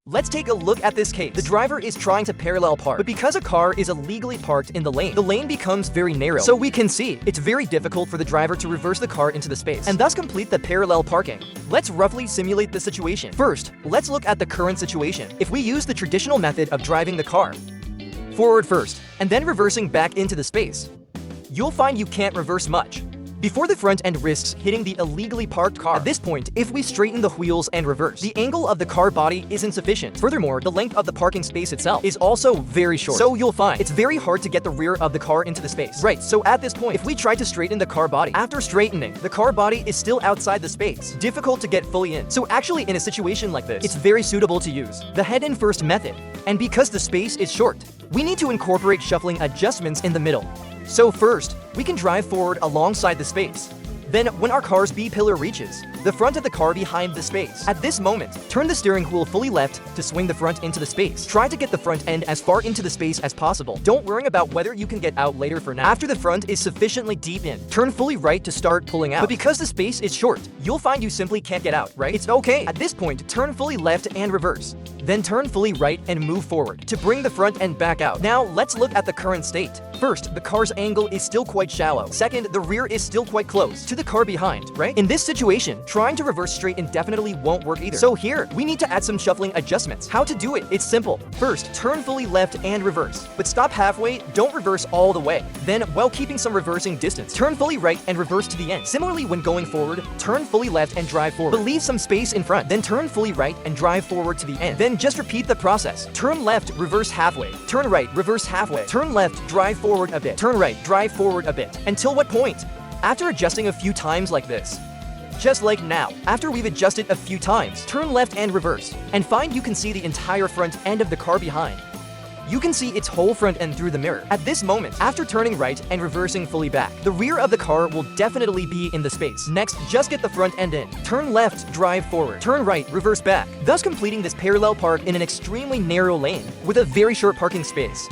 Let's take a look at this case. The driver is trying to parallel park, but because a car is illegally parked in the lane becomes very narrow. So we can see it's very difficult for the driver to reverse the car into the space and thus complete the parallel parking. Let's roughly simulate the situation. First, let's look at the current situation. If we use the traditional method of driving the car forward first and then reversing back into the space, you'll find you can't reverse much before the front end risks hitting the illegally parked car. At this point, if we straighten the wheels and reverse, the angle of the car body is insufficient. Furthermore, the length of the parking space itself is also very short. So you'll find it's very hard to get the rear of the car into the space. Right, so at this point, if we try to straighten the car body, after straightening, the car body is still outside the space. Difficult to get fully in. So actually, in a situation like this, it's very suitable to use the head-in first method. And because the space is short, we need to incorporate shuffling adjustments in the middle. So first, we can drive forward alongside the space. Then, when our car's B-pillar reaches the front of the car behind the space, at this moment, turn the steering wheel fully left to swing the front into the space. Try to get the front end as far into the space as possible. Don't worry about whether you can get out later for now. After the front is sufficiently deep in, turn fully right to start pulling out. But because the space is short, you'll find you simply can't get out, right? It's okay. At this point, turn fully left and reverse. Then turn fully right and move forward to bring the front end back out. Now, let's look at the current state. First, the car's angle is still quite shallow. Second, the rear is still quite close to the car behind, right? In this situation, trying to reverse straight indefinitely won't work either. So here, we need to add some shuffling adjustments. How to do it? It's simple. First, turn fully left and reverse, but stop halfway, don't reverse all the way. Then, while keeping some reversing distance, turn fully right and reverse to the end. Similarly, when going forward, turn fully left and drive forward, but leave some space in front. Then turn fully right and drive forward to the end. Then just repeat the process. Turn left, reverse halfway. Turn right, reverse halfway. Turn left, drive forward a bit. Turn right, drive forward a bit. Until what point? After adjusting a few times like this. Just like now. After we've adjusted a few times, turn left and reverse, and find you can see the entire front end of the car behind. You can see its whole front end through the mirror. At this moment, after turning right and reversing fully back, the rear of the car will definitely be in the space. Next, just get the front end in. Turn left, drive forward. Turn right, reverse back, thus completing this parallel park in an extremely narrow lane with a very short parking space.